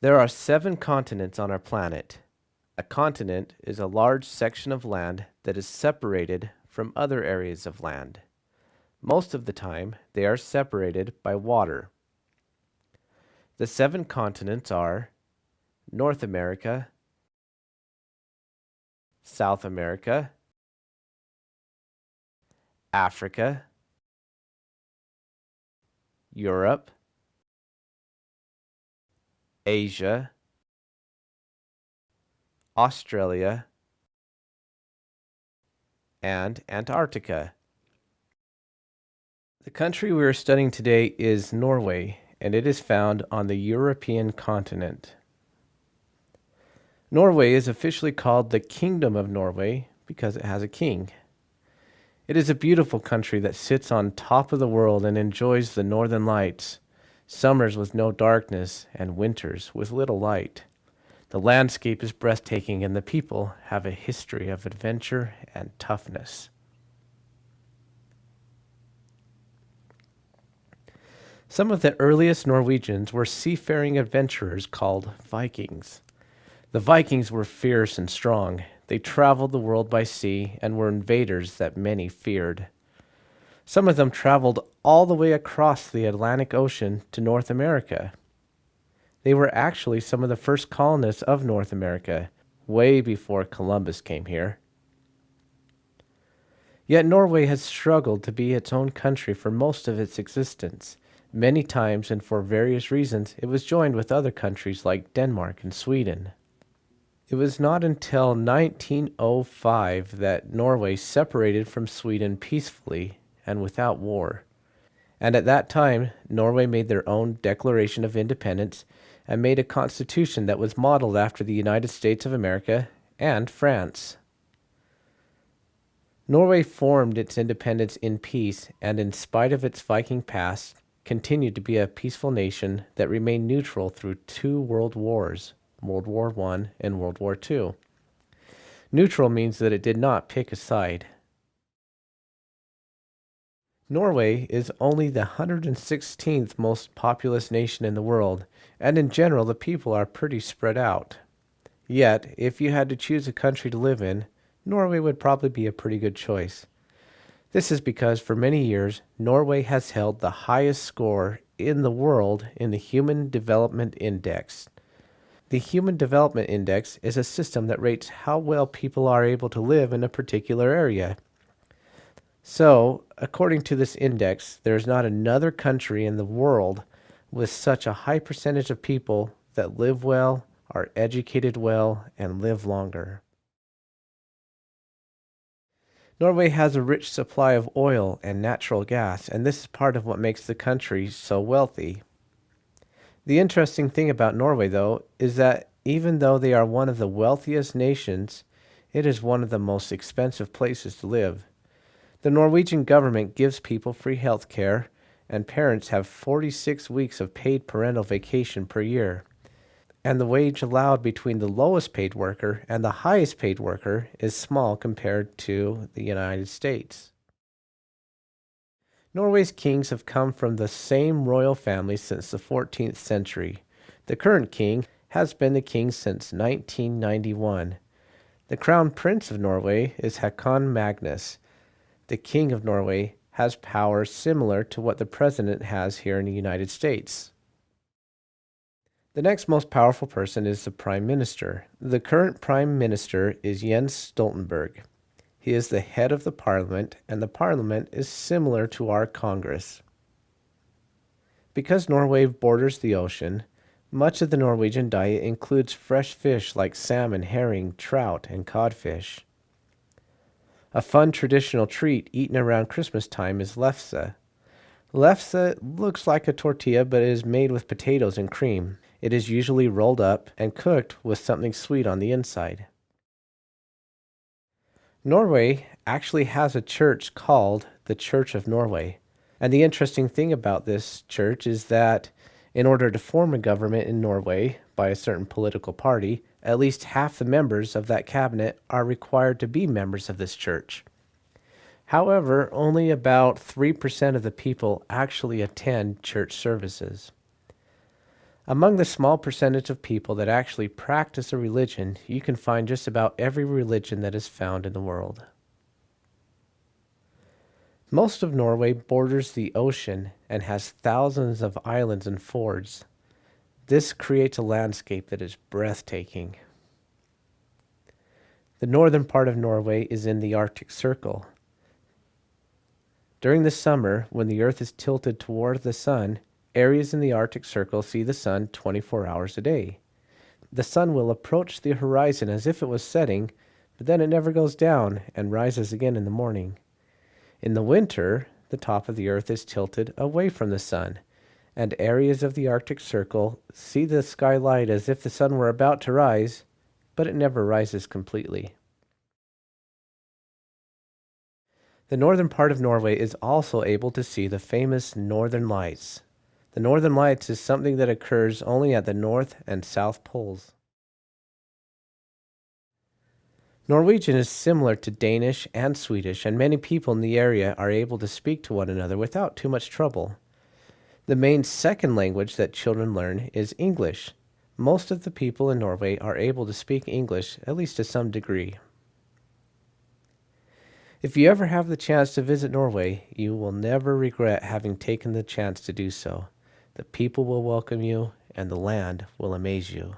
There are 7 continents on our planet. A continent is a large section of land that is separated from other areas of land. Most of the time, they are separated by water. The 7 continents are North America, South America, Africa, Europe, Asia, Australia, and Antarctica. The country we are studying today is Norway, and it is found on the European continent. Norway is officially called the Kingdom of Norway because it has a king. It is a beautiful country that sits on top of the world and enjoys the northern lights, summers with no darkness and winters with little light. The landscape is breathtaking and the people have a history of adventure and toughness. Some of the earliest Norwegians were seafaring adventurers called Vikings. The Vikings were fierce and strong. They traveled the world by sea and were invaders that many feared. Some of them traveled all the way across the Atlantic Ocean to North America. They were actually some of the first colonists of North America, way before Columbus came here. Yet Norway has struggled to be its own country for most of its existence. Many times and for various reasons, it was joined with other countries like Denmark and Sweden. It was not until 1905 that Norway separated from Sweden peacefully and without war. And at that time, Norway made their own Declaration of Independence and made a constitution that was modeled after the United States of America and France. Norway formed its independence in peace and, in spite of its Viking past, continued to be a peaceful nation that remained neutral through 2 world wars, World War I and World War II. Neutral means that it did not pick a side. Norway is only the 116th most populous nation in the world, and in general the people are pretty spread out. Yet, if you had to choose a country to live in, Norway would probably be a pretty good choice. This is because for many years, Norway has held the highest score in the world in the Human Development Index. The Human Development Index is a system that rates how well people are able to live in a particular area. So, according to this index, there is not another country in the world with such a high percentage of people that live well, are educated well, and live longer. Norway has a rich supply of oil and natural gas, and this is part of what makes the country so wealthy. The interesting thing about Norway, though, is that even though they are one of the wealthiest nations, it is one of the most expensive places to live. The Norwegian government gives people free health care, and parents have 46 weeks of paid parental vacation per year. And the wage allowed between the lowest paid worker and the highest paid worker is small compared to the United States. Norway's kings have come from the same royal family since the 14th century. The current king has been the king since 1991. The crown prince of Norway is Haakon Magnus. The king of Norway has powers similar to what the president has here in the United States. The next most powerful person is the Prime Minister. The current Prime Minister is Jens Stoltenberg. He is the head of the Parliament, and the Parliament is similar to our Congress. Because Norway borders the ocean, much of the Norwegian diet includes fresh fish like salmon, herring, trout, and codfish. A fun traditional treat eaten around Christmas time is lefse. Lefse looks like a tortilla, but it is made with potatoes and cream. It is usually rolled up and cooked with something sweet on the inside. Norway actually has a church called the Church of Norway. And the interesting thing about this church is that in order to form a government in Norway by a certain political party, at least half the members of that cabinet are required to be members of this church. However, only about 3% of the people actually attend church services. Among the small percentage of people that actually practice a religion, you can find just about every religion that is found in the world. Most of Norway borders the ocean and has thousands of islands and fjords. This creates a landscape that is breathtaking. The northern part of Norway is in the Arctic Circle. During the summer, when the Earth is tilted toward the sun, areas in the Arctic Circle see the sun 24 hours a day. The sun will approach the horizon as if it was setting, but then it never goes down and rises again in the morning. In the winter, the top of the Earth is tilted away from the sun, and areas of the Arctic Circle see the sky light as if the sun were about to rise, but it never rises completely. The northern part of Norway is also able to see the famous Northern Lights. The Northern Lights is something that occurs only at the North and South Poles. Norwegian is similar to Danish and Swedish, and many people in the area are able to speak to one another without too much trouble. The main second language that children learn is English. Most of the people in Norway are able to speak English, at least to some degree. If you ever have the chance to visit Norway, you will never regret having taken the chance to do so. The people will welcome you, and the land will amaze you.